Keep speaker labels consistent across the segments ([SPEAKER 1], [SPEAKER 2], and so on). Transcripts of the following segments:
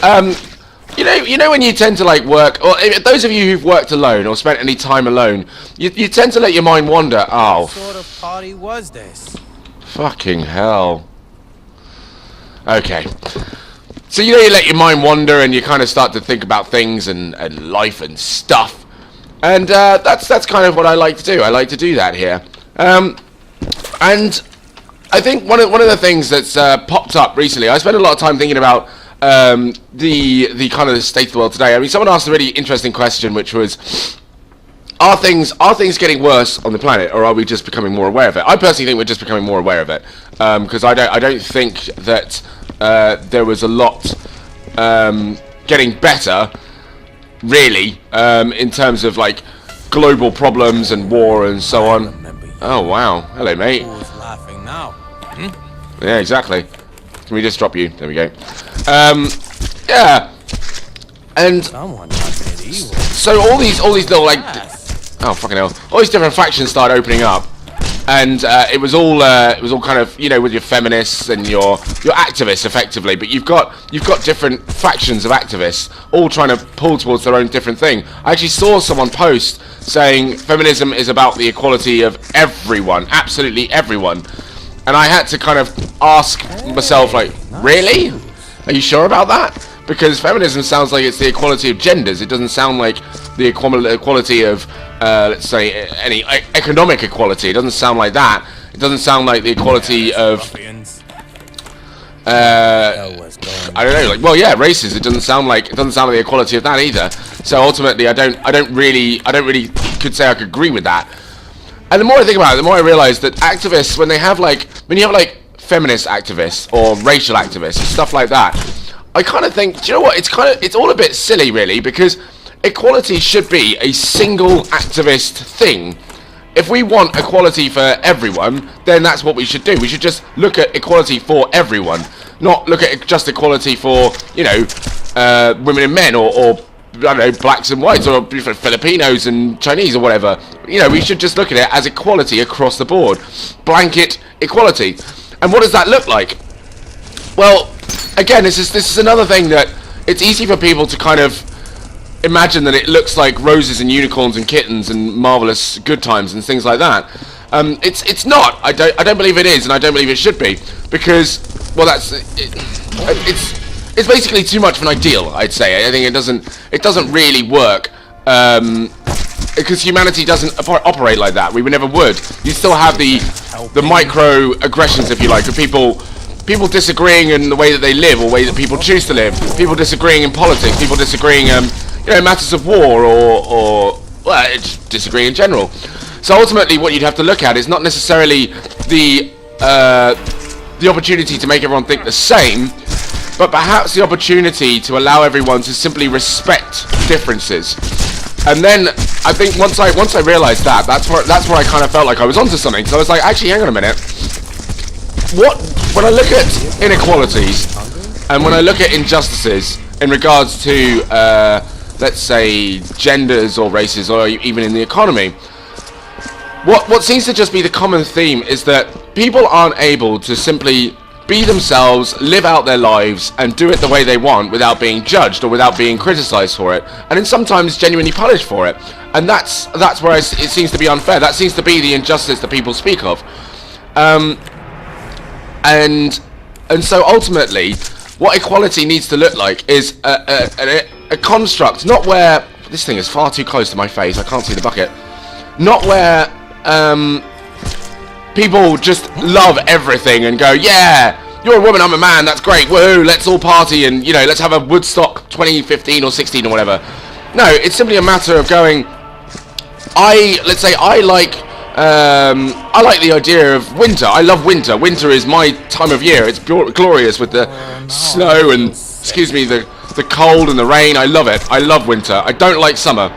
[SPEAKER 1] You know when you tend to like work, or those of you who've worked alone or spent any time alone, you tend to let your mind wander. Oh,
[SPEAKER 2] What sort of party was this?
[SPEAKER 1] fucking hell. Okay. So you let your mind wander and you kind of start to think about things and life and stuff. And that's kind of what I like to do. I like to do that here. And I think one of the things that's popped up recently, I spent a lot of time thinking about the kind of the state of the world today. I mean, someone asked a really interesting question, which was, are things getting worse on the planet, or are we just becoming more aware of it? I personally think we're just becoming more aware of it, because I don't think that there was a lot getting better, really, in terms of like global problems and war and so on. Oh wow, hello mate.
[SPEAKER 2] Who's laughing now?
[SPEAKER 1] Yeah, exactly. Can we just drop you? There we go. Yeah, and
[SPEAKER 2] Someone must get evil.
[SPEAKER 1] so all these little like, oh fucking hell, all these different factions started opening up, and it was all kind of, you know, with your feminists and your activists effectively, but you've got different factions of activists all trying to pull towards their own different thing. I actually saw someone post saying feminism is about the equality of everyone, absolutely everyone, and I had to kind of ask myself, like, really? Are you sure about that? Because feminism sounds like it's the equality of genders. It doesn't sound like the equality of, let's say, any economic equality. It doesn't sound like that. It doesn't sound like the equality of, I don't know, like, well, yeah, races. It doesn't sound like the equality of that either. So ultimately, I don't really could say I could agree with that. And the more I think about it, the more I realize that activists, when you have like feminist activists or racial activists and stuff like that, I kind of think, do you know what? It's all a bit silly, really, because equality should be a single activist thing. If we want equality for everyone, then that's what we should do. We should just look at equality for everyone, not look at just equality for, you know, women and men, or I don't know, blacks and whites, or Filipinos and Chinese, or whatever. You know, we should just look at it as equality across the board, blanket equality. And what does that look like? Well, again, this is another thing that it's easy for people to kind of imagine that it looks like roses and unicorns and kittens and marvelous good times and things like that. It's not. I don't believe it is, and I don't believe it should be, because, well, it's basically too much of an ideal, I'd say. I think it doesn't really work, because humanity doesn't operate like that. We never would. You still have the micro aggressions, if you like, of people disagreeing in the way that they live, or way that people choose to live. People disagreeing in politics. People disagreeing, you know, matters of war, or well, just disagreeing in general. So ultimately, what you'd have to look at is not necessarily the opportunity to make everyone think the same, but perhaps the opportunity to allow everyone to simply respect differences. And then I think once I realised that, that's where I kind of felt like I was onto something. So I was like, actually, hang on a minute. When I look at inequalities and when I look at injustices in regards to, let's say, genders or races, or even in the economy, what seems to just be the common theme is that people aren't able to simply be themselves, live out their lives, and do it the way they want without being judged or without being criticised for it, and then sometimes genuinely punished for it. And that's where it seems to be unfair. That seems to be the injustice that people speak of. And so ultimately, what equality needs to look like is a construct, not where, this thing is far too close to my face, I can't see the bucket, not where people just love everything and go, yeah, you're a woman, I'm a man, that's great, woohoo, let's all party, and, you know, let's have a Woodstock 2015 or 16 or whatever. No, it's simply a matter of going, let's say I like the idea of winter. I love winter. Winter is my time of year. It's glorious with the snow and, excuse me, the cold and the rain. I love it. I love winter. I don't like summer.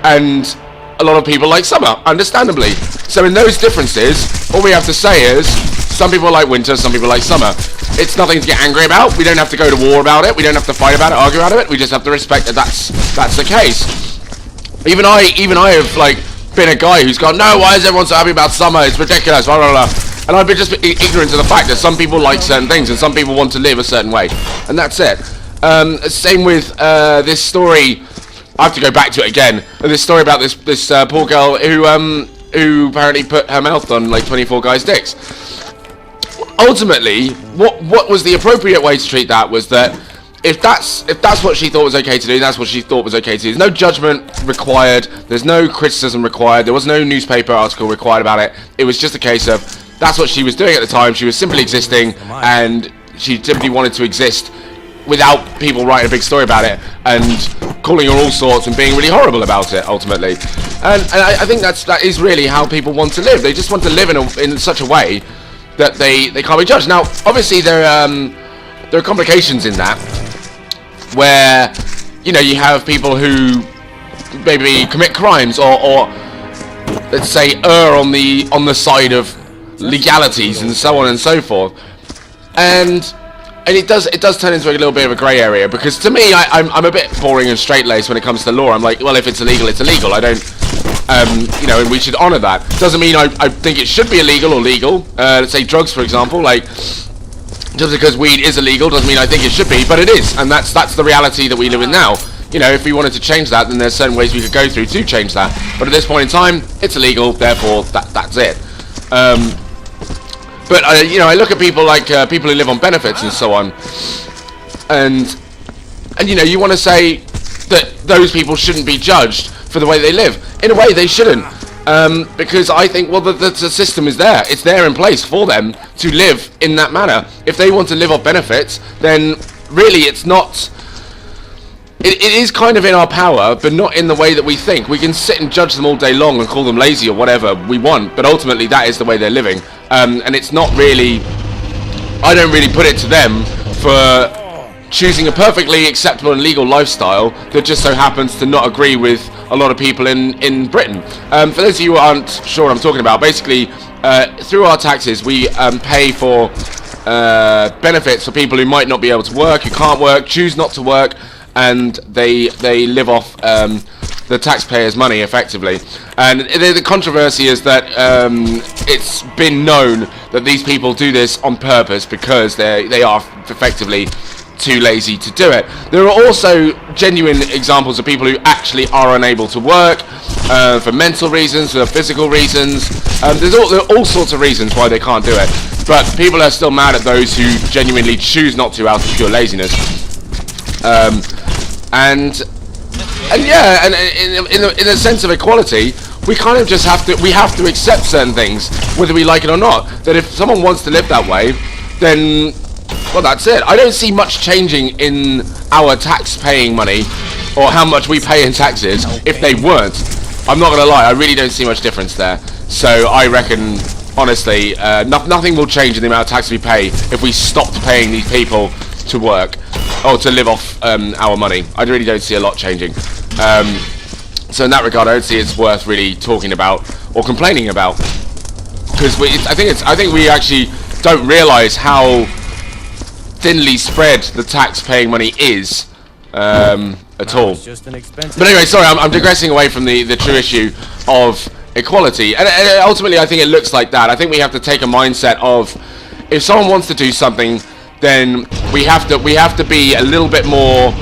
[SPEAKER 1] And a lot of people like summer, understandably. So in those differences, all we have to say is, some people like winter, some people like summer. It's nothing to get angry about. We don't have to go to war about it. We don't have to fight about it, argue about it. We just have to respect that that's the case. Even I have, like, been a guy who's gone, no, why is everyone so happy about summer? It's ridiculous, blah, blah, blah. And I've been just ignorant to the fact that some people like certain things and some people want to live a certain way. And that's it. Same with this story. I have to go back to it again. This story about this poor girl who apparently put her mouth on like 24 guys' dicks. Ultimately, what was the appropriate way to treat that was that if that's what she thought was okay to do, that's what she thought was okay to do. There's no judgment required. There's no criticism required. There was no newspaper article required about it. It was just a case of that's what she was doing at the time. She was simply existing, and she simply wanted to exist without people writing a big story about it and calling her all sorts and being really horrible about it. Ultimately, and I think that is really how people want to live. They just want to live in such a way that they can't be judged. Now, obviously, there are complications in that, where you have people who maybe commit crimes or let's say err on the side of legalities and so on and so forth, and it does turn into a little bit of a grey area, because to me I'm a bit boring and straight-laced when it comes to law. I'm like, well, if it's illegal, it's illegal. I don't and we should honour that. Doesn't mean I think it should be illegal or legal. Let's say drugs, for example, like, just because weed is illegal doesn't mean I think it should be, but it is, and that's the reality that we live in now. If we wanted to change that, then there's certain ways we could go through to change that. But at this point in time, it's illegal, therefore that's it. But I look at people like people who live on benefits and so on, and you want to say that those people shouldn't be judged for the way they live. In a way, they shouldn't. Because I think, well, the system is there. It's there in place for them to live in that manner. If they want to live off benefits, then really it's not... It is kind of in our power, but not in the way that we think. We can sit and judge them all day long and call them lazy or whatever we want, but ultimately that is the way they're living. And it's not really... I don't really put it to them for choosing a perfectly acceptable and legal lifestyle that just so happens to not agree with a lot of people in Britain. For those of you who aren't sure what I'm talking about, basically through our taxes we pay for benefits for people who might not be able to work, who can't work, choose not to work, and they live off the taxpayers' money effectively. And the controversy is that it's been known that these people do this on purpose because they are effectively too lazy to do it. There are also genuine examples of people who actually are unable to work for mental reasons, for physical reasons. There are all sorts of reasons why they can't do it, but people are still mad at those who genuinely choose not to out of pure laziness. And in a sense of equality, we kind of just have to accept certain things, whether we like it or not. That if someone wants to live that way, then, well, that's it. I don't see much changing in our tax-paying money, or how much we pay in taxes, if they weren't. I'm not going to lie, I really don't see much difference there. So I reckon, honestly, nothing will change in the amount of tax we pay if we stopped paying these people to work, or to live off our money. I really don't see a lot changing. So in that regard, I don't see it's worth really talking about or complaining about, because I think we actually don't realise how thinly spread the tax-paying money is at all. But anyway, sorry, I'm digressing away from the true issue of equality, and ultimately I think it looks like that. I think we have to take a mindset of, if someone wants to do something, then we have to be a little bit more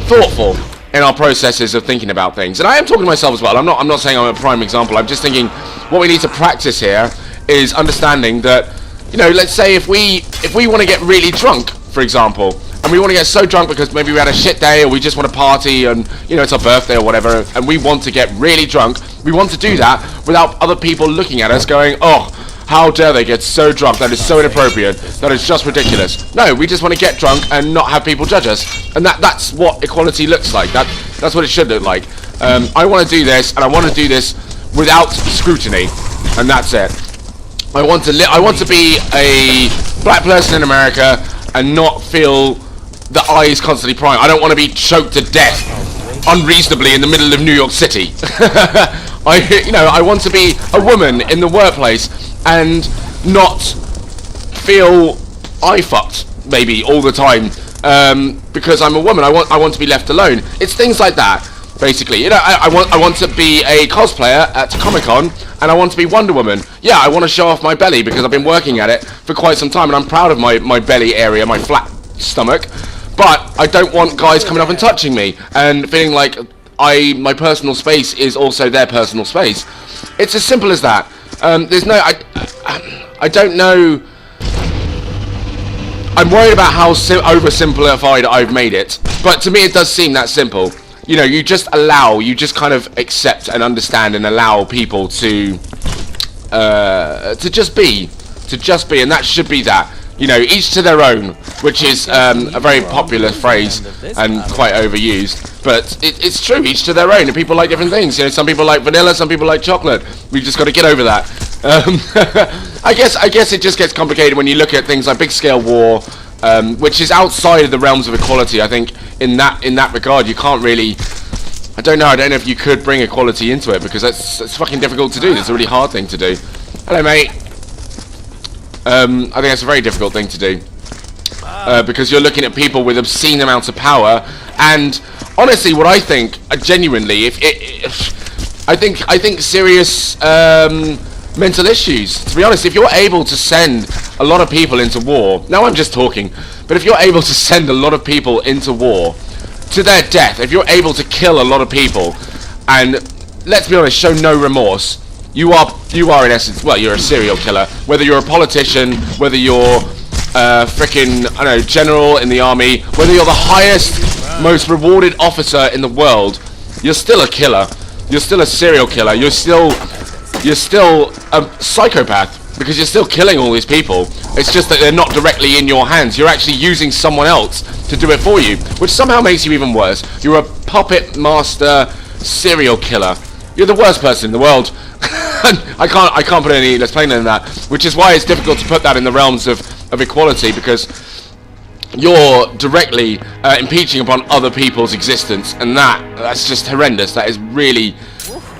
[SPEAKER 1] thoughtful in our processes of thinking about things. And I am talking to myself as well. I'm not saying I'm a prime example. I'm just thinking what we need to practice here is understanding that, let's say if we want to get really drunk, for example, and we want to get so drunk because maybe we had a shit day, or we just want to party, and it's our birthday or whatever, and we want to get really drunk. We want to do that without other people looking at us going, oh, how dare they get so drunk? That is so inappropriate. That is just ridiculous. No, we just want to get drunk and not have people judge us. And that's what equality looks like. That's what it should look like. I want to do this, and I want to do this without scrutiny. And that's it. I want to be a black person in America and not feel the eyes constantly prying. I don't want to be choked to death unreasonably in the middle of New York City. I want to be a woman in the workplace and not feel I fucked maybe all the time because I'm a woman. I want to be left alone. It's things like that, basically. I want to be a cosplayer at Comic-Con, and I want to be Wonder Woman. Yeah, I want to show off my belly because I've been working at it for quite some time, and I'm proud of my belly area, my flat stomach. but I don't want guys coming up and touching me and feeling like my personal space is also their personal space. It's as simple as that. There's no, I don't know. I'm worried about how oversimplified I've made it, but to me it does seem that simple. You know, you just kind of accept and understand and allow people to just be, and that should be that. You know, each to their own, which is a very popular phrase and quite overused, but it's true. Each to their own, and people like different things. You know, some people like vanilla, some people like chocolate. We've just got to get over that. I guess it just gets complicated when you look at things like big scale war, which is outside of the realms of equality. I think in that regard, you can't really. I don't know if you could bring equality into it, because that's fucking difficult to do. It's a really hard thing to do. Hello, mate. I think that's a very difficult thing to do, because you're looking at people with obscene amounts of power. And honestly, what I think, genuinely, I think serious mental issues. To be honest, if you're able to send a lot of people into war, now I'm just talking, but if you're able to send a lot of people into war to their death, if you're able to kill a lot of people, and let's be honest, show no remorse, you are in essence, well, you're a serial killer. Whether you're a politician, whether you're frickin', I don't know, general in the army, whether you're the highest, most rewarded officer in the world, you're still a killer. You're still a serial killer. You're still a psychopath, because you're still killing all these people. It's just that they're not directly in your hands. You're actually using someone else to do it for you, which somehow makes you even worse. You're a puppet master serial killer. You're the worst person in the world. I can't put any less plain than that, which is why it's difficult to put that in the realms of equality, because you're directly impeaching upon other people's existence, and that's just horrendous. That is really,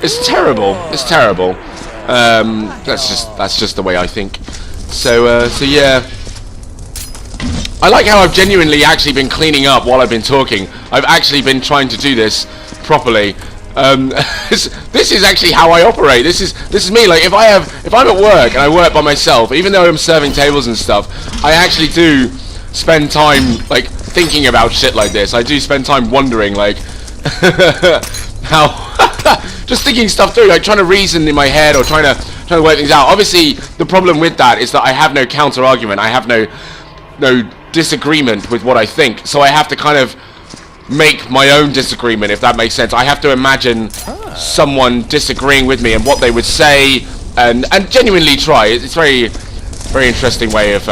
[SPEAKER 1] it's terrible. It's terrible. That's just the way I think. So yeah. I like how I've genuinely actually been cleaning up while I've been talking. I've actually been trying to do this properly. This is actually how I operate. This is me. Like, if I'm at work and I work by myself, even though I'm serving tables and stuff, I actually do spend time like thinking about shit like this. I do spend time wondering, like, how just thinking stuff through, like trying to reason in my head, or trying to work things out. Obviously, the problem with that is that I have no counter argument. I have no disagreement with what I think, so I have to kind of make my own disagreement, if that makes sense. I have to imagine someone disagreeing with me and what they would say, and genuinely try. It's very, very interesting way of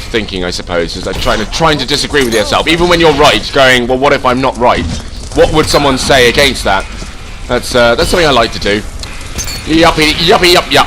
[SPEAKER 1] thinking, I suppose, is like trying to disagree with yourself, even when you're right. Going, well, what if I'm not right? What would someone say against that? That's something I like to do. Yuppie, yuppie, yup, yup.